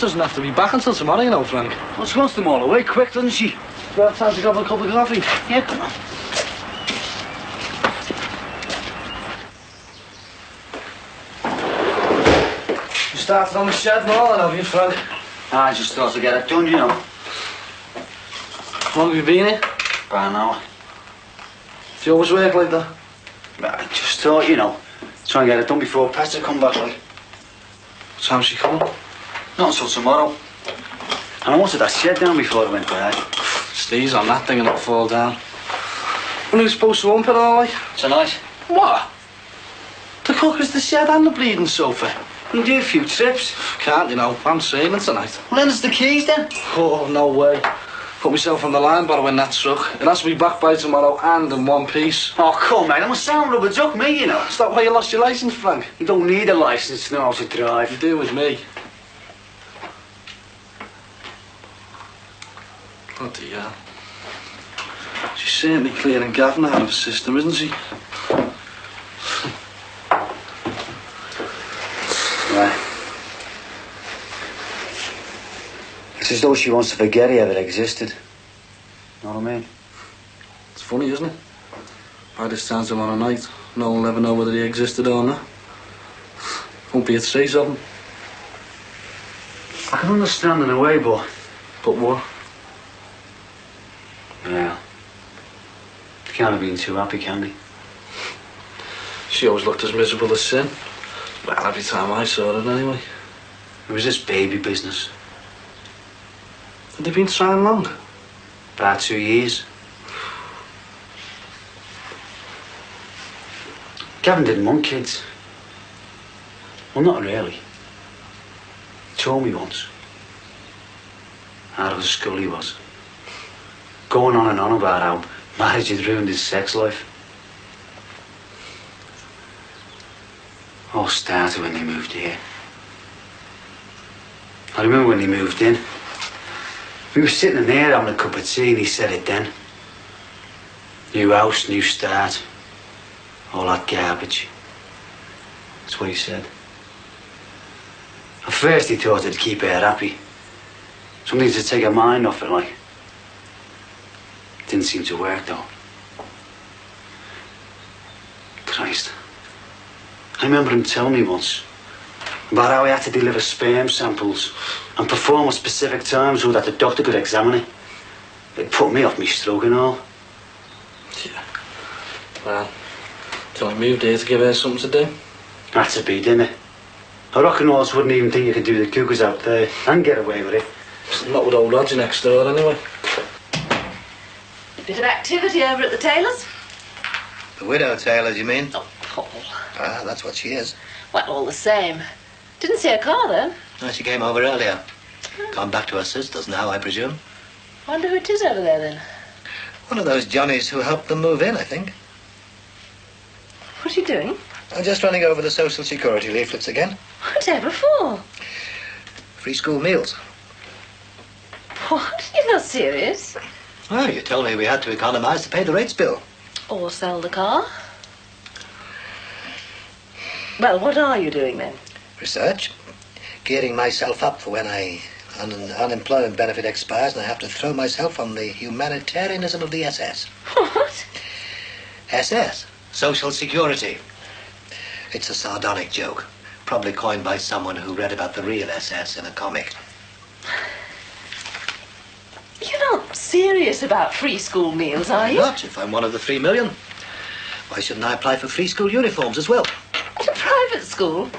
doesn't have to be back until tomorrow, you know, Frank. Well, she wants them all away quick, doesn't she? We have time to grab a cup of coffee. Yeah, come on. You started on the shed and all, have you, Frank? I just thought to get it done, you know. How long have you been here? About an hour. Do you always work like that? I just thought, you know, try and get it done before Pastor come back, like. What time's she coming? Not until tomorrow. And I wanted that shed down before I went there. Steve's on that thing and it'll fall down. When are we supposed to hump it all, like? Tonight? What? The cookers, the shed and the bleeding sofa. You can do a few trips. Can't, you know. I'm sailing tonight. Well, then it's the keys, then. Oh, no way. Put myself on the line borrowing that truck. It has to be back by tomorrow and in one piece. Oh, come on, I'm a sound rubber duck, me, you know. Is that why you lost your licence, Frank? You don't need a licence to know how to drive. You do with me. Bloody hell. She's certainly clearing Gavin out of the system, isn't she? Right. It's as though she wants to forget he ever existed. Know what I mean? It's funny, isn't it? By this time tomorrow night, no one will ever know whether he existed or not. Won't be a trace of him. I can understand in a way, but what? Yeah. They can't have been too happy, can they? She always looked as miserable as sin. Well, every time I saw it, anyway. It was this baby business. Had they been trying long? About 2 years. Gavin didn't want kids. Well, not really. He told me once. Out of the school he was. Going on and on about how marriage had ruined his sex life. All started when they moved here. I remember when they moved in. We were sitting in there having a cup of tea and he said it then. New house, new start. All that garbage. That's what he said. At first he thought it'd keep her happy. Something to take her mind off it, like. Didn't seem to work, though. Christ. I remember him telling me once about how he had to deliver sperm samples and perform at specific times so that the doctor could examine it. It put me off me stroke and all. Yeah. Well, till I moved here to give her something to do. Had to be, didn't it? A rock and horse wouldn't even think you could do the cougars out there and get away with it. Not with old Roger next door, anyway. Bit of activity over at the tailor's. The widow Taylor, you mean? Oh, Paul. Ah, that's what she is. Well, all the same. Didn't see her car, though. No, she came over earlier. Gone back to her sister's now, I presume. Wonder who it is over there, then. One of those Johnnies who helped them move in, I think. What are you doing? I'm just running over the social security leaflets again. Whatever for? Free school meals. What? You're not serious? Well, you told me we had to economise to pay the rates bill. Or sell the car? Well, what are you doing, then? Research. Gearing myself up for when unemployment benefit expires and I have to throw myself on the humanitarianism of the SS. What? SS. Social Security. It's a sardonic joke. Probably coined by someone who read about the real SS in a comic. You're not serious about free school meals, are you? Not if I'm one of the 3 million. Why shouldn't I apply for free school uniforms as well? At a private school?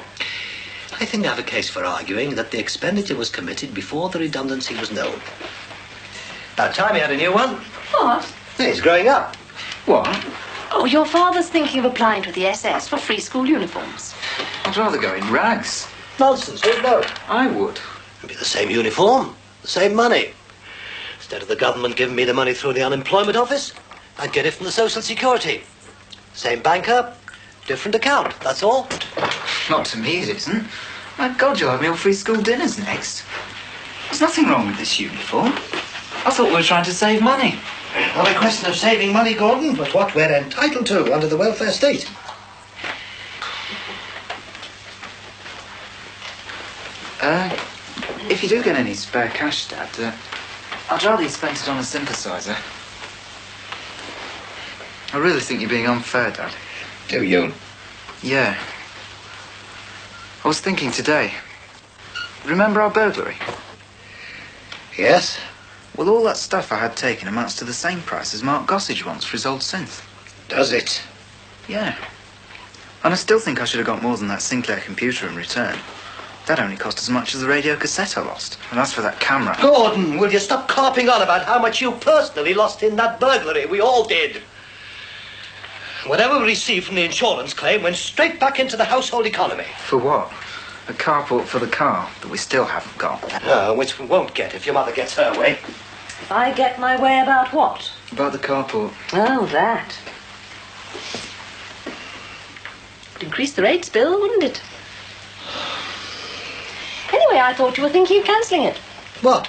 I think I have a case for arguing that the expenditure was committed before the redundancy was known. About time he had a new one. What? He's growing up. What? Oh, your father's thinking of applying to the SS for free school uniforms. I'd rather go in rags. Nonsense, who'd know? I would. It'd be the same uniform, the same money. Instead of the government giving me the money through the unemployment office, I'd get it from the Social Security. Same banker, different account, that's all. Not to me, it isn't. My God, you'll have me all free school dinners next. There's nothing wrong with this uniform. I thought we were trying to save money. Not a question of saving money, Gordon, but what we're entitled to under the welfare state. If you do get any spare cash, Dad, I'd rather you spent it on a synthesizer. I really think you're being unfair, Dad. Do you? Yeah. I was thinking today. Remember our burglary? Yes? Well, all that stuff I had taken amounts to the same price as Mark Gossage wants for his old synth. Does it? Yeah. And I still think I should have got more than that Sinclair computer in return. That only cost as much as the radio cassette I lost. And as for that camera... Gordon, will you stop carping on about how much you personally lost in that burglary? We all did. Whatever we received from the insurance claim went straight back into the household economy. For what? A carport for the car that we still haven't got. Which we won't get if your mother gets her way. If I get my way about what? About the carport. Oh, that. Would increase the rates bill, wouldn't it? Anyway, I thought you were thinking of cancelling it. What?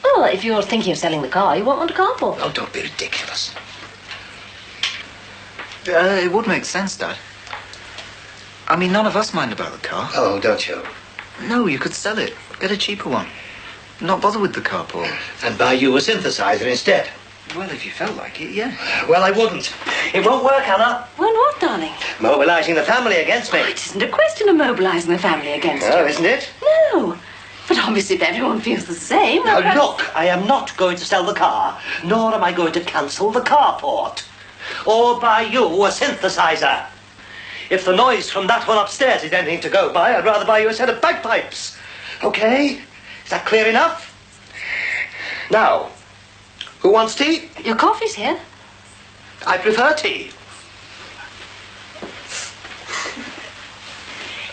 Well, if you're thinking of selling the car, you won't want a carport. Oh, don't be ridiculous. It would make sense, Dad. I mean, none of us mind about the car. Oh, don't you? No, you could sell it. Get a cheaper one. Not bother with the carport. And buy you a synthesizer instead. Well, if you felt like it, yeah. Well, I wouldn't. It won't work, Anna. Well, what, darling? Mobilising the family against me. Oh, it isn't a question of mobilising the family against you. Oh, isn't it? No. But obviously if everyone feels the same... Now, perhaps- look, I am not going to sell the car, nor am I going to cancel the carport. Or buy you a synthesizer. If the noise from that one upstairs is anything to go by, I'd rather buy you a set of bagpipes. Okay? Is that clear enough? Now, who wants tea? Your coffee's here. I prefer tea.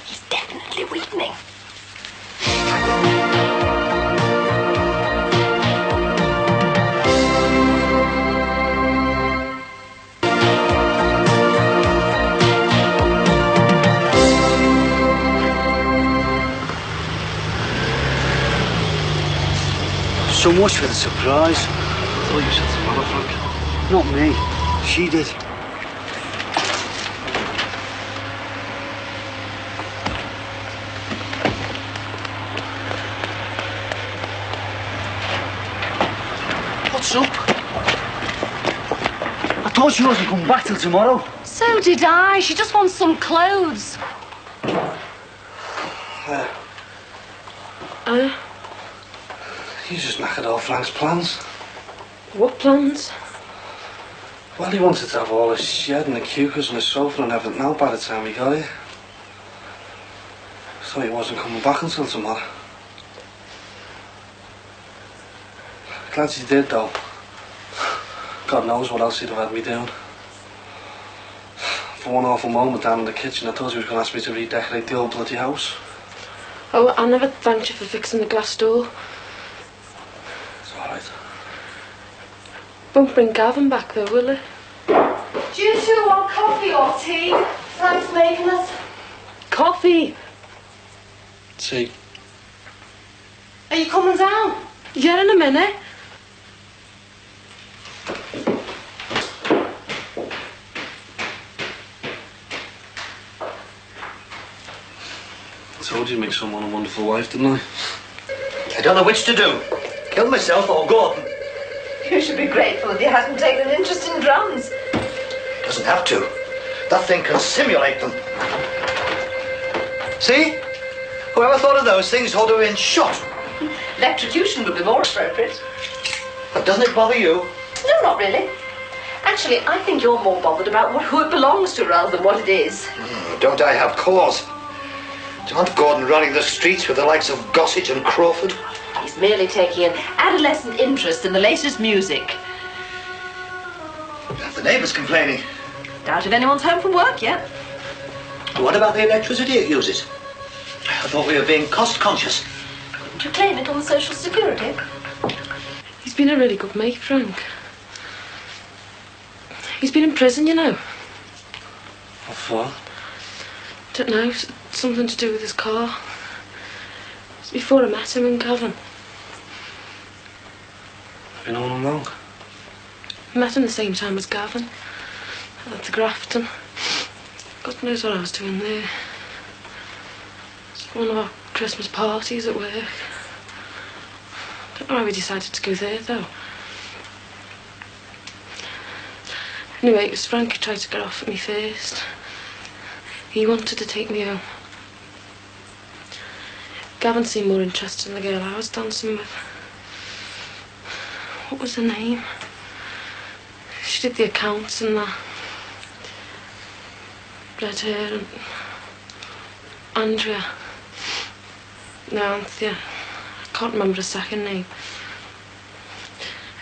He's definitely weakening. So much for the surprise. I thought you said some other Frank. Not me. She did. What's up? I thought she wasn't coming back till tomorrow. So did I. She just wants some clothes. You just knackered all Frank's plans. What plans? Well, he wanted to have all his shed and the cucumbers and his sofa and everything out by the time he got here. So he wasn't coming back until tomorrow. Glad he did, though. God knows what else he'd have had me doing. For one awful moment down in the kitchen, I thought he was going to ask me to redecorate the old bloody house. Oh, I never thanked you for fixing the glass door. It's all right. Won't bring Gavin back though, will it? Do you two want coffee or tea? Frank's making us. Coffee! See, Are you coming down? Yeah, in a minute. I told you to make someone a wonderful wife, didn't I? I don't know which to do. Kill myself or Gordon. You should be grateful that he hasn't taken an interest in drums. Doesn't have to. That thing can simulate them. See? Whoever thought of those things ought to have been shot. Electrocution would be more appropriate. But doesn't it bother you? No, not really. Actually, I think you're more bothered about who it belongs to rather than what it is. Don't I have cause? Don't Gordon running the streets with the likes of Gossage and Crawford? He's merely taking an adolescent interest in the latest music. The neighbours complaining. Doubt if anyone's home from work yet. What about the electricity it uses? I thought we were being cost conscious. Couldn't you claim it on the Social Security? He's been a really good mate, Frank. He's been in prison, you know. What for? Don't know, something to do with his car. It was before I met him in Gavin. Been on long? I met him the same time as Gavin. At the Grafton. God knows what I was doing there. It's one of our Christmas parties at work. I don't know how we decided to go there, though. Anyway, it was Frank who tried to get off at me first. He wanted to take me home. Gavin seemed more interested in the girl I was dancing with. What was her name? She did the accounts and that. Red hair and... Andrea. No, Anthea. I can't remember her second name.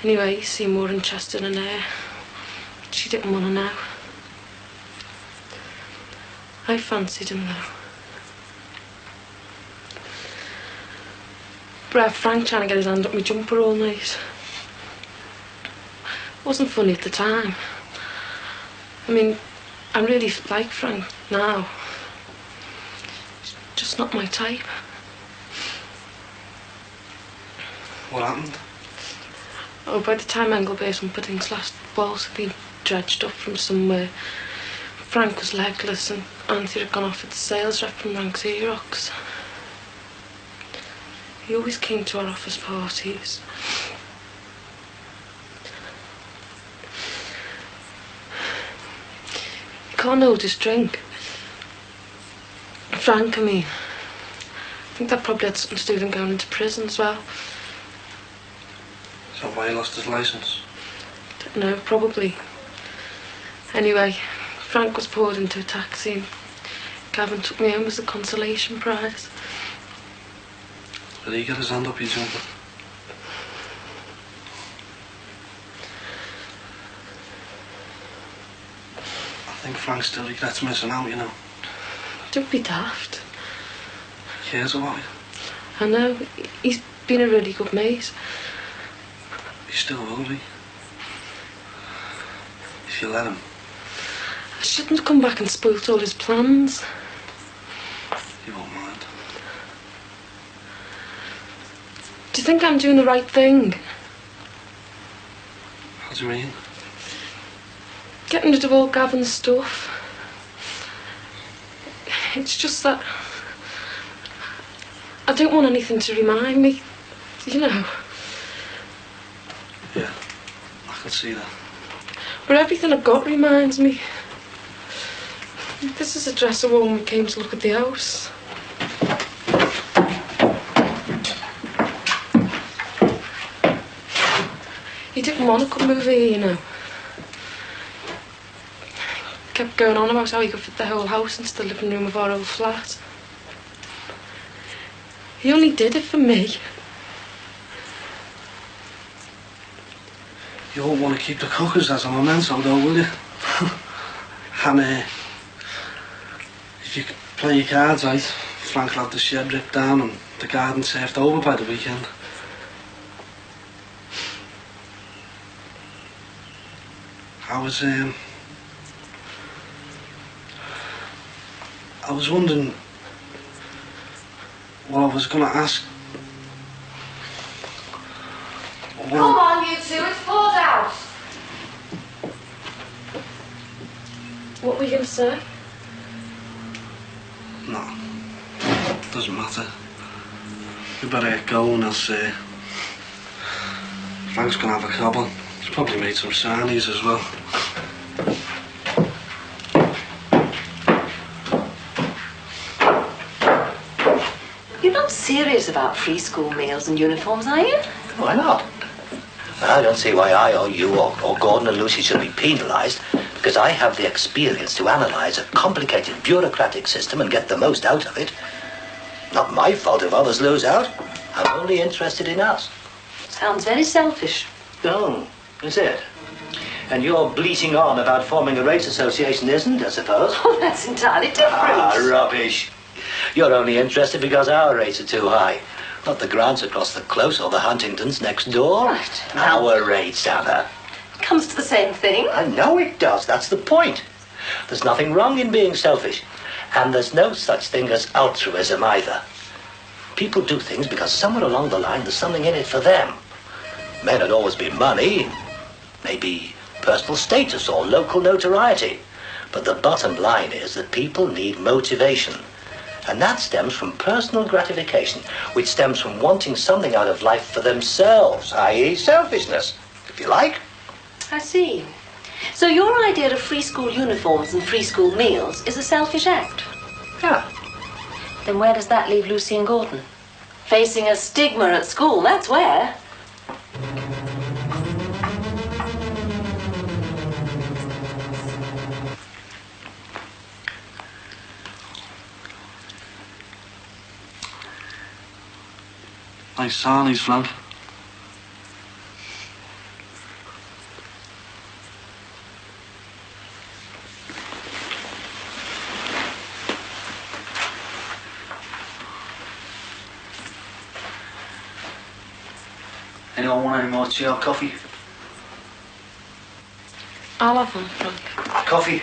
Anyway, he seemed more interested in her. She didn't want to know. I fancied him, though. But I had Frank trying to get his hand up my jumper all night. It wasn't funny at the time. I mean, I really like Frank now. He's just not my type. What happened? Oh, by the time Engelbert's Humperdinck's last waltz had been dredged up from somewhere, Frank was legless and Anthea had gone off with the sales rep from Rank's Xerox. He always came to our office parties. He can't hold his drink. Frank, I mean. I think that probably had something to do with him going into prison as well. Is that why he lost his licence? Don't know, probably. Anyway, Frank was poured into a taxi and Gavin took me home as a consolation prize. Did he get his hand up your jumper? I think Frank still regrets missing out, you know. Don't be daft. He cares about you. I know, he's been a really good mate. He still will be. If you let him. I shouldn't have come back and spoilt all his plans. He won't mind. Do you think I'm doing the right thing? How do you mean? Getting rid of all Gavin's stuff. It's just that I don't want anything to remind me, you know. Yeah, I can see that. But everything I've got reminds me. This is a dresser when we came to look at the house. He didn't want to come over here, you know. Kept going on about how he could fit the whole house into the living room of our old flat. He only did it for me. You won't want to keep the cookers as a memento, though, will you? And if you play your cards right, Frank will have the shed ripped down and the garden served over by the weekend. I was wondering what I was going to ask. Come on, you two, it's Paul's house. What were you going to say? No, doesn't matter. We better get going, else Frank's going to have a cob on. He's probably made some sarnies as well. You're not serious about free school meals and uniforms, are you? Why not? I don't see why I or you or Gordon and Lucy should be penalised, because I have the experience to analyse a complicated bureaucratic system and get the most out of it. Not my fault if others lose out. I'm only interested in us. Sounds very selfish. Oh, is it? And your bleating on about forming a rates association isn't, I suppose? Oh, that's entirely different. Ah, rubbish. You're only interested because our rates are too high. Not the Grants across the close or the Huntingtons next door. Right. Our rates, Anna. Comes to the same thing. I know it does. That's the point. There's nothing wrong in being selfish. And there's no such thing as altruism either. People do things because somewhere along the line there's something in it for them. May not always be money, maybe personal status or local notoriety. But the bottom line is that people need motivation. And that stems from personal gratification, which stems from wanting something out of life for themselves, i.e. selfishness, if you like. I see. So your idea of free school uniforms and free school meals is a selfish act? Yeah. Then where does that leave Lucy and Gordon? Facing a stigma at school, that's where. Nice sarnies, Frank. Anyone want any more tea or coffee? I'll have one, Frank. Coffee?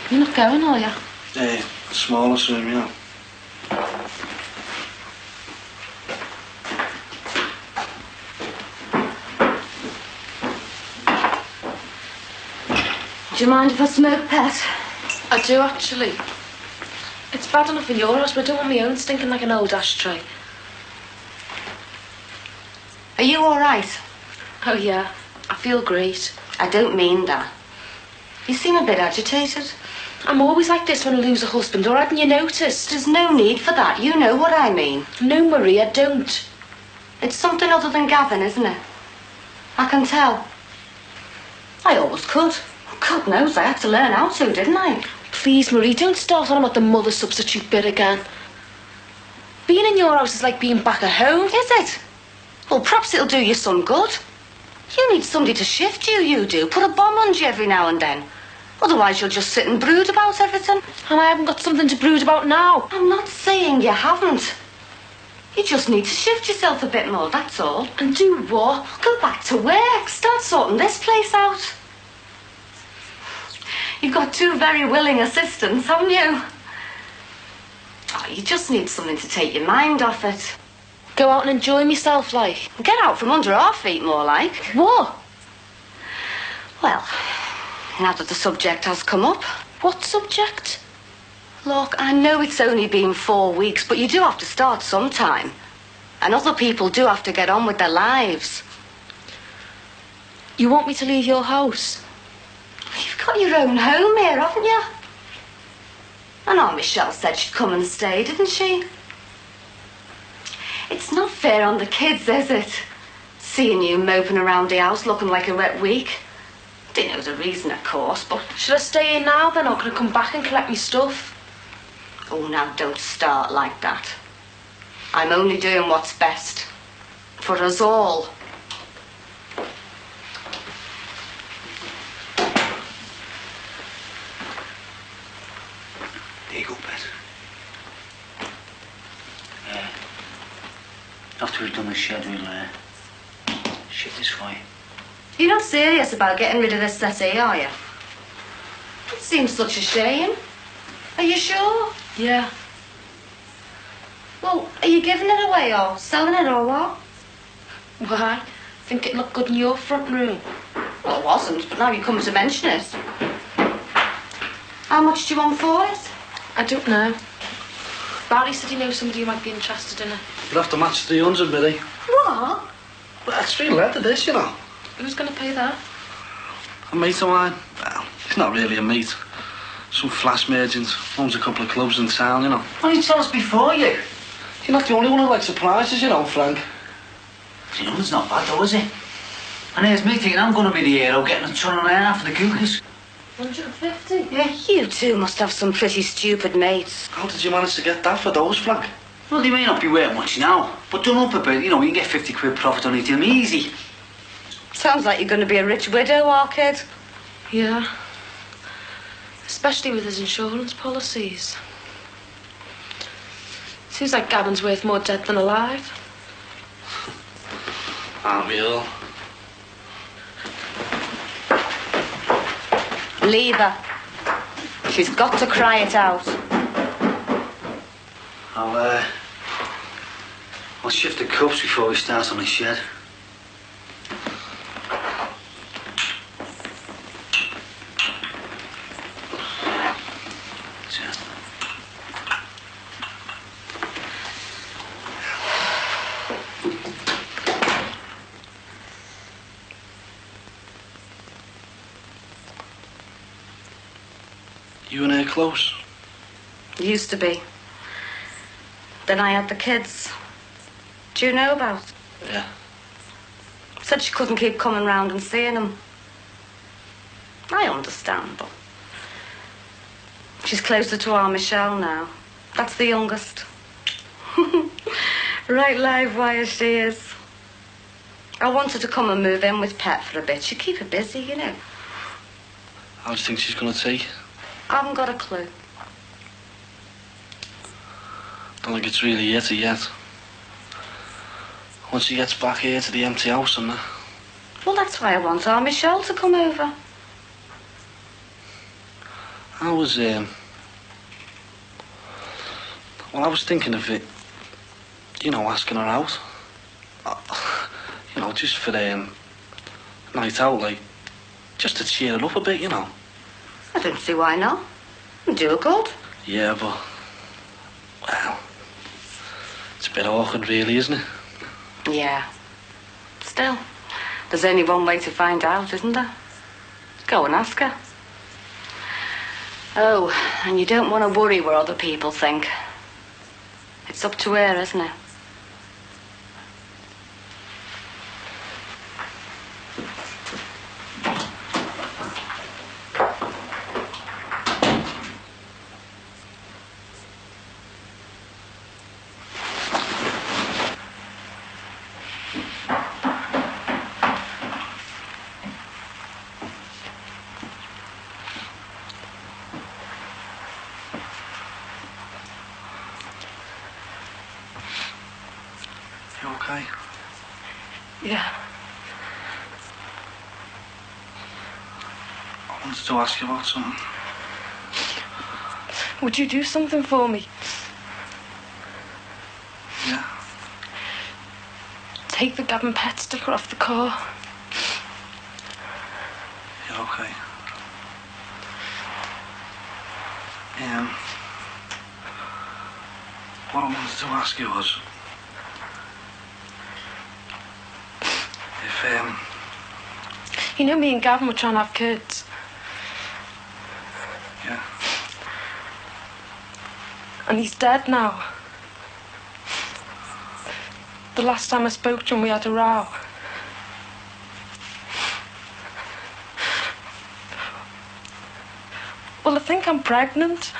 You're not going, are you? Smaller soon, you know. Do you mind if I smoke, Pet? I do, actually. It's bad enough in your house, but I don't want my own stinking like an old ashtray. Are you all right? Oh, yeah. I feel great. I don't mean that. You seem a bit agitated. I'm always like this when I lose a husband, or hadn't you noticed? There's no need for that. You know what I mean. No, Marie, I don't. It's something other than Gavin, isn't it? I can tell. I always could. God knows I had to learn how to, didn't I? Please, Marie, don't start on about the mother substitute bit again. Being in your house is like being back at home. Is it? Well, perhaps it'll do you some good. You need somebody to shift you, you do. Put a bomb on you every now and then. Otherwise you'll just sit and brood about everything. And I haven't got something to brood about now. I'm not saying you haven't. You just need to shift yourself a bit more, that's all. And do what? Go back to work. Start sorting this place out. You've got two very willing assistants, haven't you? Oh, you just need something to take your mind off it. Go out and enjoy myself, like. Get out from under our feet, more like. What? Well, now that the subject has come up. What subject? Look, I know it's only been 4 weeks, but you do have to start sometime. And other people do have to get on with their lives. You want me to leave your house? You've got your own home here, haven't you? And Aunt Michelle said she'd come and stay, didn't she? It's not fair on the kids, is it? Seeing you moping around the house looking like a wet week. Didn't know the reason, of course, but... Should I stay in now, then, or can I come back and collect my stuff? Oh, now, don't start like that. I'm only doing what's best. For us all. There you go, Pet. After we've done the shed, we'll shift this for you. You're not serious about getting rid of this settee, are you? It seems such a shame. Are you sure? Yeah. Well, are you giving it away or selling it or what? Why? Think it looked good in your front room? Well, it wasn't, but now you come to mention it. How much do you want for it? I don't know. Barry said he knows somebody who might be interested in it. You'll have to match 300, Biddy. What? Well, it's 3 letter this, you know. Who's going to pay that? A mate of mine. Well, he's not really a mate. Some flash merchant. Owns a couple of clubs in town, you know. Why didn't you tell us before, you? You're not the only one who likes surprises, you know, Frank. You know, it's not bad, though, is it? And here's me thinking I'm going to be the hero, getting a ton and a half for the cougars. 150? Yeah, you two must have some pretty stupid mates. How did you manage to get that for those, Frank? Well, they may not be worth much now, but done up a bit, you know, you can get 50 quid profit on each of them easy. Sounds like you're going to be a rich widow, our kid. Yeah. Especially with his insurance policies. Seems like Gavin's worth more dead than alive. Aren't we all? Leave her. She's got to cry it out. I'll shift the cups before we start on the shed. You and her close? Used to be. Then I had the kids. Do you know about? Yeah. Said she couldn't keep coming round and seeing them. I understand, but she's closer to our Michelle now. That's the youngest. Right live wire she is. I wanted to come and move in with Pet for a bit. She'd keep her busy, you know. How do you think she's going to take? I haven't got a clue. Don't think it's really yet. Once she gets back here to the empty house and that. Well, that's why I want our Michelle to come over. I was thinking of it, you know, asking her out. You know, just for a night out, like, just to cheer her up a bit, you know. I don't see why not. Do her good. Yeah, but, well, it's a bit awkward really, isn't it? Yeah. Still, there's only one way to find out, isn't there? Go and ask her. Oh, and you don't want to worry what other people think. It's up to her, isn't it? You okay? Yeah. I wanted to ask you about something. Would you do something for me? Yeah? Take the Gavin Pet sticker off the car. You okay? What I wanted to ask you was, if, You know me and Gavin were trying to have kids. yeah, And he's dead now. The last time I spoke to him, we had a row. Well, I think I'm pregnant.